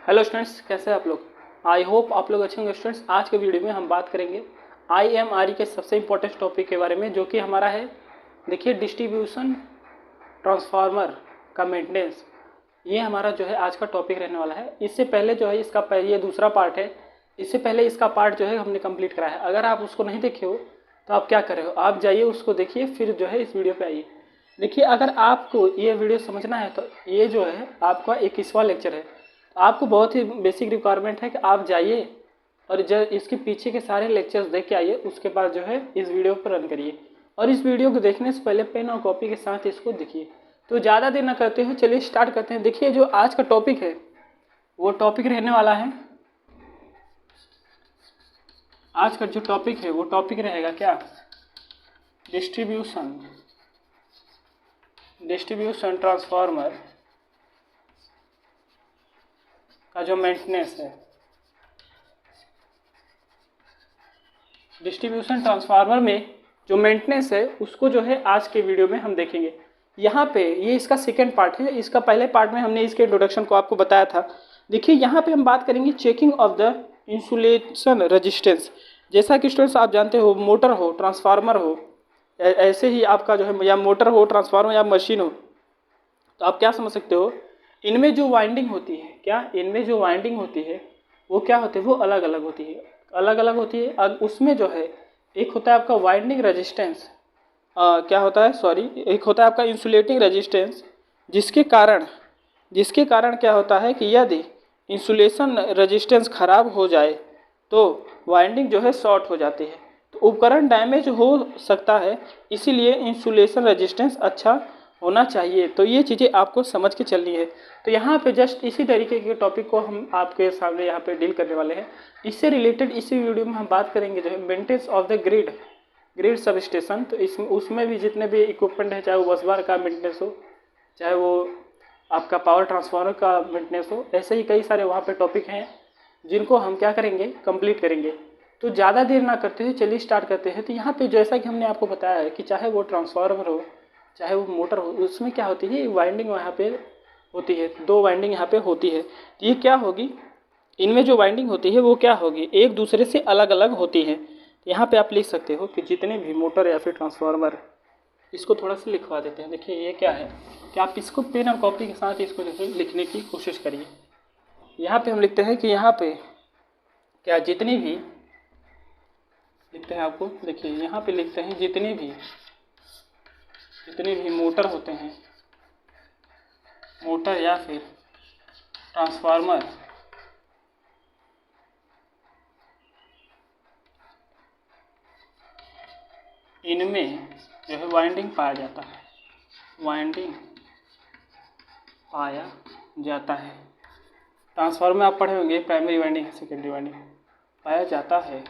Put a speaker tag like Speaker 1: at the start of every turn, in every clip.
Speaker 1: Hello students, कैसे हैं आप लोग। आई होप आप लोग अच्छे होंगे। स्टूडेंट्स, आज के वीडियो में हम बात करेंगे IMRE के सबसे इंपॉर्टेंट टॉपिक के बारे में, जो कि हमारा है, देखिए, डिस्ट्रीब्यूशन ट्रांसफार्मर का मेंटेनेंस। ये हमारा जो है आज का टॉपिक रहने वाला है। इससे पहले जो है इसका ये दूसरा पार्ट है। इससे पहले इसका पार्ट जो है हमने कंप्लीट करा है। अगर आप उसको नहीं देखे हो तो आप क्या कर रहे हो, आप जाइए उसको देखिए, फिर जो है इस वीडियो पे आइए। देखिए, अगर आपको ये वीडियो समझना है तो ये जो है आपका 21वां लेक्चर है। आपको बहुत ही बेसिक रिक्वायरमेंट है कि आप जाइए और जब इसके पीछे के सारे लेक्चर्स देख के आइए, उसके बाद जो है इस वीडियो पर रन करिए। और इस वीडियो को देखने से पहले पेन और कॉपी के साथ इसको देखिए। तो ज़्यादा देर ना करते हुए चलिए स्टार्ट करते हैं। देखिए, जो आज का टॉपिक है वो टॉपिक रहने वाला है, आज का जो टॉपिक है वो टॉपिक रहेगा क्या, डिस्ट्रीब्यूशन ट्रांसफार्मर का जो मेंटेनेंस है। डिस्ट्रीब्यूशन ट्रांसफार्मर में जो मेंटेनेंस है उसको जो है आज के वीडियो में हम देखेंगे। यहाँ पे ये इसका सेकेंड पार्ट है। इसका पहले पार्ट में हमने इसके इंट्रोडक्शन को आपको बताया था। देखिए, यहाँ पे हम बात करेंगे checking of the insulation resistance. जैसा कि स्टूडेंट्स आप जानते हो, मोटर हो, ट्रांसफार्मर हो, ऐसे ही आपका जो है या मोटर हो, ट्रांसफार्मर या मशीन हो, तो आप क्या समझ सकते हो, इनमें जो वाइंडिंग होती है, क्या इनमें जो वाइंडिंग होती है वो क्या होती है, वो अलग अलग होती है, अलग अलग होती है। अब उसमें जो है एक होता है आपका वाइंडिंग रेजिस्टेंस, क्या होता है, सॉरी, एक होता है आपका इंसुलेटिंग रेजिस्टेंस, जिसके कारण क्या होता है कि यदि इंसुलेशन रेजिस्टेंस खराब हो जाए तो वाइंडिंग जो है शॉर्ट हो जाती है, तो उपकरण डैमेज हो सकता है। इसीलिए इंसुलेशन रेजिस्टेंस अच्छा होना चाहिए। तो ये चीज़ें आपको समझ के चलनी है। तो यहाँ पे जस्ट इसी तरीके के टॉपिक को हम आपके सामने यहाँ पे डील करने वाले हैं। इससे रिलेटेड इसी वीडियो में हम बात करेंगे जो है maintenance of the grid sub station. तो इसमें उसमें भी जितने भी इक्विपमेंट है, चाहे वो बस बार का मेंटेनेंस हो, चाहे वो आपका पावर ट्रांसफार्मर का मेंटेनेंस हो, ऐसे ही कई सारे वहाँ पे टॉपिक हैं जिनको हम क्या करेंगे, कंप्लीट करेंगे। तो ज़्यादा देर ना करते हुए चलिए स्टार्ट करते हैं। तो यहाँ पे जैसा कि हमने आपको बताया है कि चाहे वो ट्रांसफार्मर हो, चाहे वो मोटर हो, उसमें क्या होती है, वाइंडिंग यहाँ पे होती है, दो वाइंडिंग यहाँ पे होती है। तो ये क्या होगी, इनमें जो वाइंडिंग होती है वो क्या होगी, एक दूसरे से अलग अलग होती है। यहाँ पे आप लिख सकते हो कि जितने भी मोटर या फिर ट्रांसफार्मर, इसको थोड़ा सा लिखवा देते हैं। देखिए ये क्या है कि आप इसको पेन और कॉपी के साथ इसको लिखने की कोशिश करिए। यहाँ पे हम लिखते हैं कि यहाँ पे क्या जितनी भी लिखते हैं, आपको देखिए यहाँ पे लिखते हैं जितने भी मोटर होते हैं, मोटर या फिर ट्रांसफार्मर, इनमें जो है वाइंडिंग पाया जाता है, वाइंडिंग पाया जाता है। ट्रांसफार्मर में आप पढ़े होंगे प्राइमरी वाइंडिंग है, सेकेंडरी वाइंडिंग पाया जाता है।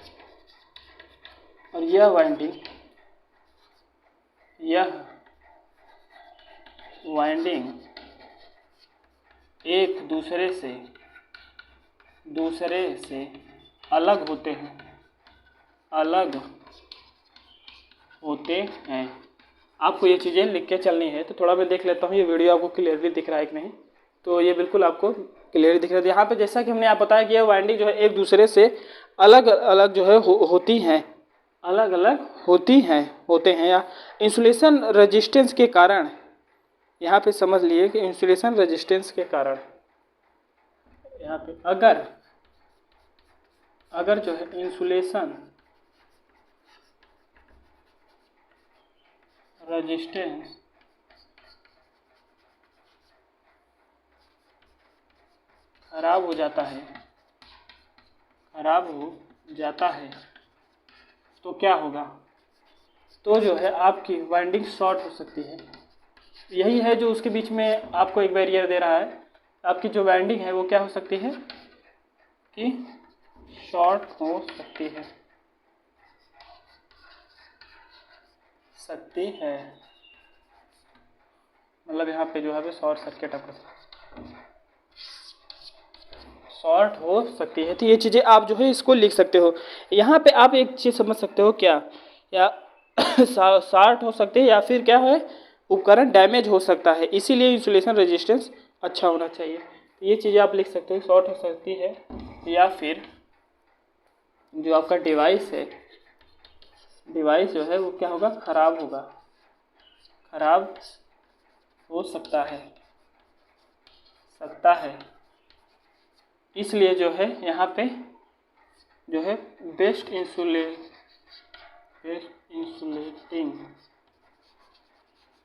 Speaker 1: और यह वाइंडिंग एक दूसरे से अलग होते हैं, आपको ये चीज़ें लिख के चलनी है। तो थोड़ा मैं देख लेता हूँ ये वीडियो आपको क्लियरली दिख रहा है कि नहीं। तो ये बिल्कुल आपको क्लियरली दिख रहा है। यहाँ पे जैसा कि हमने आप बताया कि यह वाइंडिंग जो है एक दूसरे से अलग अलग जो है होती हैं, अलग अलग होते हैं या इंसुलेशन रेजिस्टेंस के कारण। यहाँ पे समझ लिए कि इंसुलेशन रेजिस्टेंस के कारण यहाँ पे अगर जो है इंसुलेशन रेजिस्टेंस खराब हो जाता है तो क्या होगा, तो जो है आपकी वाइंडिंग शॉर्ट हो सकती है। यही है जो उसके बीच में आपको एक बैरियर दे रहा है। आपकी जो वाइंडिंग है वो क्या हो सकती है कि शॉर्ट हो सकती है, मतलब यहाँ पे जो है शॉर्ट सर्किट शॉर्ट हो सकती है। तो ये चीज़ें आप जो है इसको लिख सकते हो। यहाँ पे आप एक चीज़ समझ सकते हो क्या, या शॉर्ट हो सकते हैं या फिर क्या है, उपकरण डैमेज हो सकता है, इसीलिए इंसुलेशन रेजिस्टेंस अच्छा होना चाहिए। ये चीज़ें आप लिख सकते हो, शॉर्ट हो सकती है, या फिर जो आपका डिवाइस है, डिवाइस जो है वो क्या होगा, ख़राब होगा, ख़राब हो सकता है। इसलिए जो है यहाँ पे जो है बेस्ट इंसुलेटिंग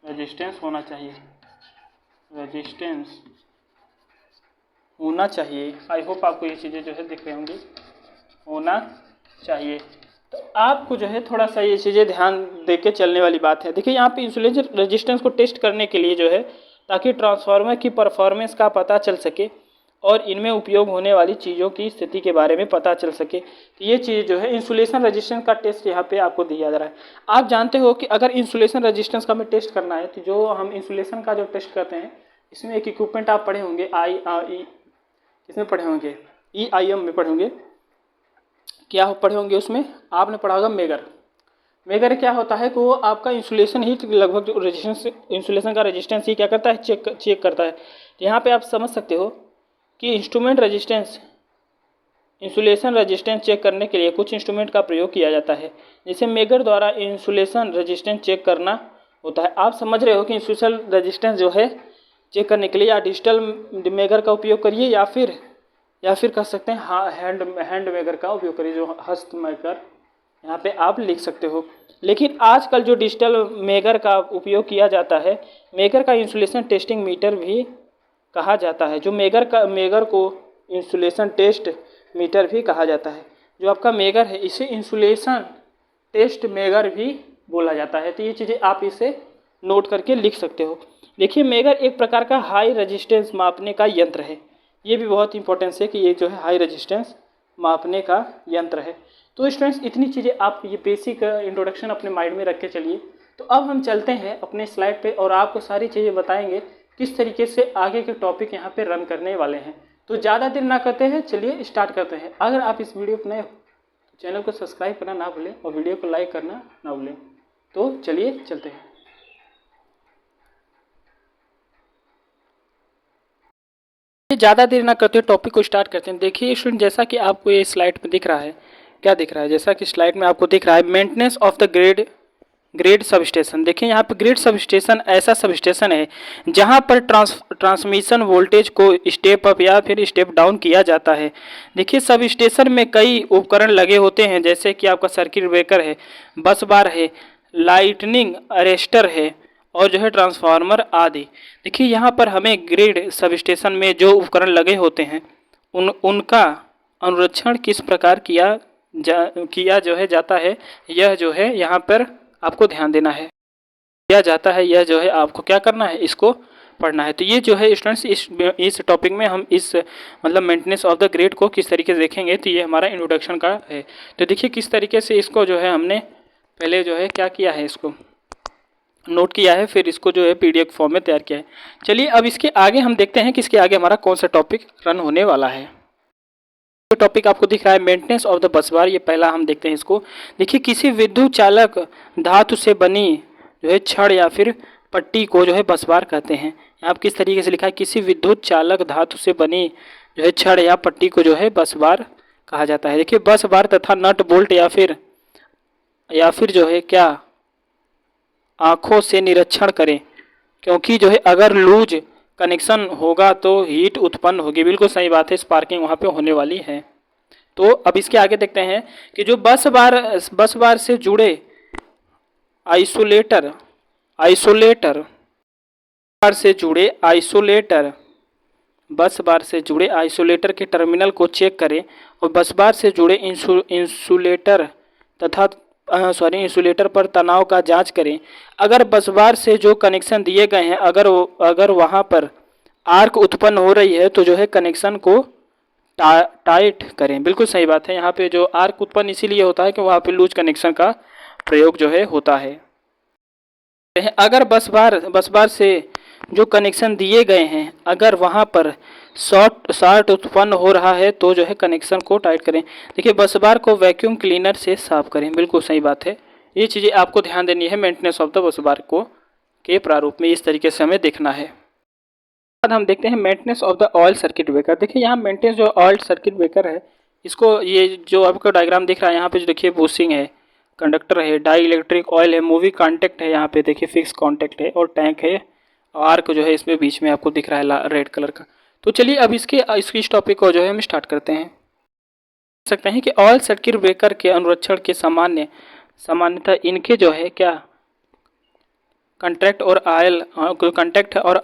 Speaker 1: रेजिस्टेंस होना चाहिए, आई होप आपको ये चीज़ें जो है दिख रही होंगी, होना चाहिए। तो आपको जो है थोड़ा सा ये चीज़ें ध्यान दे के चलने वाली बात है। देखिए यहाँ पे इंसुलेशन रेजिस्टेंस को टेस्ट करने के लिए जो है, ताकि ट्रांसफार्मर की परफॉर्मेंस का पता चल सके और इनमें उपयोग होने वाली चीज़ों की स्थिति के बारे में पता चल सके, तो ये चीज़ जो है इंसुलेशन रेजिस्टेंस का टेस्ट यहाँ पे आपको दिया जा रहा है। आप जानते हो कि अगर इंसुलेशन रेजिस्टेंस का हमें टेस्ट करना है, तो जो हम इंसुलेशन का जो टेस्ट करते हैं, इसमें एक इक्विपमेंट आप पढ़े होंगे, इसमें पढ़े होंगे, EIM में पढ़े होंगे, क्या पढ़े होंगे उसमें, आपने पढ़ा होगा मेगर क्या होता है कि वो आपका इंसुलेशन ही लगभग रेजिस्टेंस, इंसुलेशन का रेजिस्टेंस ही क्या करता है, चेक करता है। तो यहाँ पे आप समझ सकते हो कि इंसुलेशन रेजिस्टेंस चेक करने के लिए कुछ इंस्ट्रूमेंट का प्रयोग किया जाता है, जिसे मेगर द्वारा इंसुलेशन रेजिस्टेंस चेक करना होता है। आप समझ रहे हो कि इंसुलेशन रेजिस्टेंस जो है चेक करने के लिए या डिजिटल मेगर का उपयोग करिए, या फिर कह सकते हैं हैंड मेगर का उपयोग करिए, जो हस्त मेगर यहाँ पे आप लिख सकते हो। लेकिन आजकल जो डिजिटल मेगर का उपयोग किया जाता है, मेगर का इंसुलेशन टेस्टिंग मीटर भी कहा जाता है। जो मेगर को इंसुलेशन टेस्ट मीटर भी कहा जाता है। जो आपका मेगर है, इसे इंसुलेशन टेस्ट मेगर भी बोला जाता है। तो ये चीज़ें आप इसे नोट करके लिख सकते हो। देखिए, मेगर एक प्रकार का हाई रेजिस्टेंस मापने का यंत्र है। ये भी बहुत इंपॉर्टेंस है कि ये जो है हाई रेजिस्टेंस मापने का यंत्र है। तो स्टूडेंट्स, इतनी चीज़ें आप ये बेसिक इंट्रोडक्शन अपने माइंड में रख के चलिए। तो अब हम चलते हैं अपने स्लाइड पे और आपको सारी चीज़ें बताएंगे किस तरीके से आगे के टॉपिक यहाँ पे रन करने वाले हैं। तो ज़्यादा देर ना करते हैं, चलिए स्टार्ट करते हैं। अगर आप इस वीडियो पर नए हो तो चैनल को सब्सक्राइब करना ना भूलें और वीडियो को लाइक करना ना भूलें। तो चलिए चलते हैं। ज़्यादा देर ना करते टॉपिक को स्टार्ट करते हैं। देखिए स्टूडेंट, जैसा कि आपको ये स्लाइड में दिख रहा है, क्या दिख रहा है, जैसा कि स्लाइड में आपको दिख रहा है, maintenance of the grade sub station. देखिए यहाँ पर ग्रेड सब स्टेशन ऐसा सब स्टेशन है जहाँ पर ट्रांसमिशन वोल्टेज को स्टेप अप या फिर स्टेप डाउन किया जाता है। देखिए, सब स्टेशन में कई उपकरण लगे होते हैं, जैसे कि आपका सर्किट ब्रेकर है, बस बार है, लाइटनिंग अरेस्टर है और जो है ट्रांसफार्मर आदि। देखिए यहाँ पर हमें ग्रिड सब स्टेशन में जो उपकरण लगे होते हैं उनका अनुरक्षण किस प्रकार किया जो है जाता है, यह जो है यहाँ पर आपको ध्यान देना है, किया जाता है, यह जो है आपको क्या करना है, इसको पढ़ना है। तो ये जो है स्टूडेंट्स, इस टॉपिक में हम इस मतलब मेंटेनेंस ऑफ द ग्रिड को किस तरीके से देखेंगे। तो ये हमारा इंट्रोडक्शन का है। तो देखिए किस तरीके से इसको जो है हमने पहले जो है क्या किया है, इसको नोट किया है, फिर इसको जो है PDF फॉर्म में तैयार किया है। चलिए अब इसके आगे हम देखते हैं कि इसके आगे हमारा कौन सा टॉपिक रन होने वाला है। जो टॉपिक आपको दिख रहा है मेंटेनेंस ऑफ द बस बार, ये पहला हम देखते हैं इसको। देखिए, किसी विद्युत चालक धातु से बनी जो है छड़ या फिर पट्टी को जो है बस बार कहते हैं। यहाँ किस तरीके से लिखा है, किसी विद्युत चालक धातु से बनी जो है छड़ या पट्टी को जो है बस बार कहा जाता है। देखिए, बस बार तथा नट बोल्ट या फिर जो है क्या आँखों से निरीक्षण करें, क्योंकि जो है अगर लूज कनेक्शन होगा तो हीट उत्पन्न होगी। बिल्कुल सही बात है, स्पार्किंग वहाँ पे होने वाली है। तो अब इसके आगे देखते हैं कि जो बस बार से जुड़े आइसोलेटर बस बार से जुड़े आइसोलेटर के टर्मिनल को चेक करें और बस बार से जुड़े इंसुलेटर पर तनाव का जांच करें। अगर बस बार से जो कनेक्शन दिए गए हैं, अगर वहां पर आर्क उत्पन्न हो रही है तो जो है कनेक्शन को टाइट करें। बिल्कुल सही बात है, यहाँ पे जो आर्क उत्पन्न इसीलिए होता है कि वहाँ पे लूज कनेक्शन का प्रयोग जो है होता है। अगर बस बार से जो कनेक्शन दिए गए हैं, अगर वहाँ पर शॉर्ट उत्पन्न हो रहा है तो जो है कनेक्शन को टाइट करें। देखिए, बस बार को वैक्यूम क्लीनर से साफ करें। बिल्कुल सही बात है, ये चीज़ें आपको ध्यान देनी है। मेंटेनेंस ऑफ द बस बार को के प्रारूप में इस तरीके से हमें देखना है। बाद हम देखते हैं maintenance of the oil circuit breaker. देखिए यहाँ मेंटेनेंस जो ऑयल सर्किट ब्रेकर है, इसको ये जो आपको डायग्राम दिख रहा है यहाँ पे जो देखिए बुशिंग है, कंडक्टर है, डाई इलेक्ट्रिक ऑयल है, मूवी कॉन्टैक्ट है, यहाँ पे देखिए फिक्स कॉन्टैक्ट है और टैंक है, आर्क जो है इसमें बीच में आपको दिख रहा है रेड कलर का। तो चलिए अब इस टॉपिक को जो है हम स्टार्ट करते हैं। देख सकते हैं कि ऑयल सर्किट ब्रेकर के अनुरक्षण के सामान्यतः इनके जो है क्या कंटैक्ट और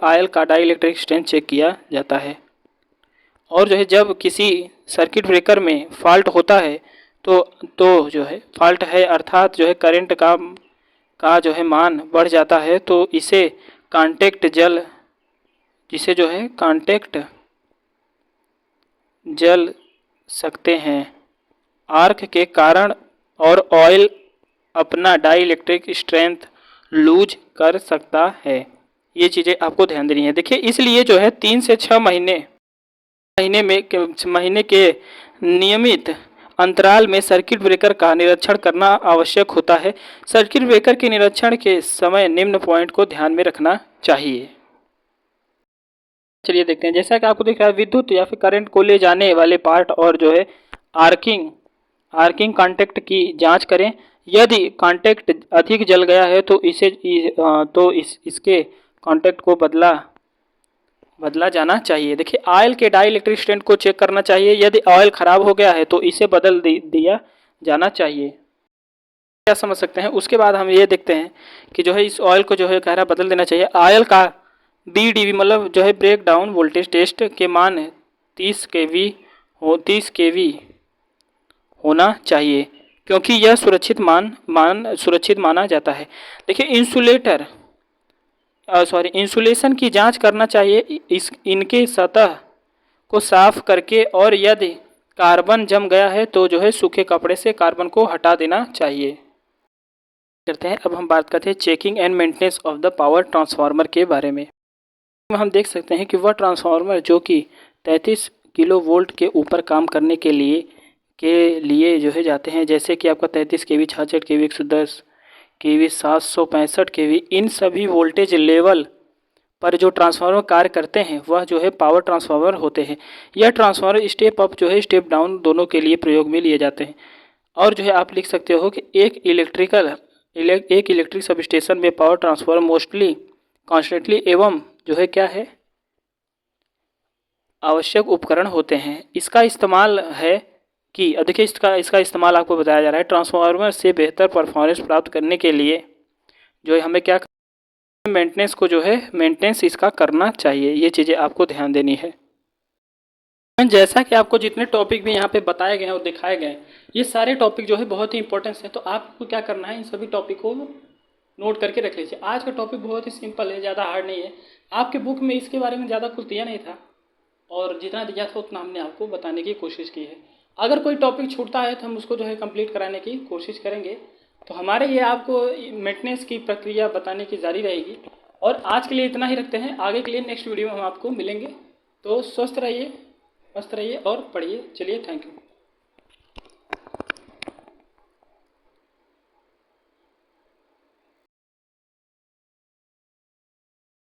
Speaker 1: आयल का डाई इलेक्ट्रिक स्ट्रेंथ चेक किया जाता है। और जो है जब किसी सर्किट ब्रेकर में फॉल्ट होता है तो जो है फॉल्ट है अर्थात जो है करंट का जो है मान बढ़ जाता है, तो इसे कांटेक्ट जल सकते हैं आर्क के कारण और ऑयल अपना डाई इलेक्ट्रिक स्ट्रेंथ लूज कर सकता है। ये चीज़ें आपको ध्यान देनी है। देखिए इसलिए जो है 3 से 6 महीने के नियमित अंतराल में सर्किट ब्रेकर का निरीक्षण करना आवश्यक होता है। सर्किट ब्रेकर के निरीक्षण के समय निम्न पॉइंट को ध्यान में रखना चाहिए। चलिए देखते हैं, जैसा कि आपको दिख रहा है विद्युत या फिर करंट को ले जाने वाले पार्ट और जो है आर्किंग कांटेक्ट की जांच करें। यदि कांटेक्ट अधिक जल गया है तो इसके कांटेक्ट को बदला जाना चाहिए। देखिए ऑयल के डाई इलेक्ट्रिक स्ट्रेंथ को चेक करना चाहिए। यदि ऑयल खराब हो गया है तो इसे बदल दिया जाना चाहिए। क्या समझ सकते हैं। उसके बाद हम ये देखते हैं कि जो है इस ऑयल को जो है कह रहा बदल देना चाहिए। ऑयल का BDV मतलब जो है ब्रेक डाउन वोल्टेज टेस्ट के मान 30 kV होना चाहिए, क्योंकि यह सुरक्षित माना जाता है। देखिए इंसुलेशन की जांच करना चाहिए इनके सतह को साफ करके, और यदि कार्बन जम गया है तो जो है सूखे कपड़े से कार्बन को हटा देना चाहिए। करते हैं अब हम बात करते हैं checking and maintenance of the power transformer के बारे में। हम देख सकते हैं कि वह ट्रांसफार्मर जो कि 33 किलोवोल्ट के ऊपर काम करने के लिए जो है जाते हैं, जैसे कि आपका 33 kV, 66 kV, 110 kV, 765 kV, इन सभी वोल्टेज लेवल पर जो ट्रांसफार्मर कार्य करते हैं वह जो है पावर ट्रांसफार्मर होते हैं। यह ट्रांसफार्मर स्टेप अप जो है स्टेप डाउन दोनों के लिए प्रयोग में लिए जाते हैं। और जो है आप लिख सकते हो कि एक इलेक्ट्रिक सबस्टेशन में पावर ट्रांसफार्मर मोस्टली कॉन्स्टेंटली एवं जो है क्या है आवश्यक उपकरण होते हैं। इसका इस्तेमाल है कि देखिए इसका इस्तेमाल आपको बताया जा रहा है ट्रांसफार्मर से बेहतर परफॉर्मेंस प्राप्त करने के लिए जो है हमें क्या मेंटेनेंस इसका करना चाहिए। ये चीज़ें आपको ध्यान देनी है। जैसा कि आपको जितने टॉपिक भी यहाँ पे बताए गए हैं और दिखाए गए हैं, ये सारे टॉपिक जो है बहुत ही इंपॉर्टेंट है। तो आपको क्या करना है, इन सभी टॉपिक को नोट करके रख लीजिए। आज का टॉपिक बहुत ही सिंपल है, ज़्यादा हार्ड नहीं है। आपके बुक में इसके बारे में ज़्यादा कुछ दिया नहीं था, और जितना दिया था उतना हमने आपको बताने की कोशिश की है। अगर कोई टॉपिक छूटता है तो हम उसको जो है कंप्लीट कराने की कोशिश करेंगे। तो हमारे ये आपको मेंटेनेंस की प्रक्रिया बताने की जारी रहेगी। और आज के लिए इतना ही रखते हैं, आगे के लिए नेक्स्ट वीडियो में हम आपको मिलेंगे। तो स्वस्थ रहिए, मस्त रहिए और पढ़िए। चलिए, थैंक यू।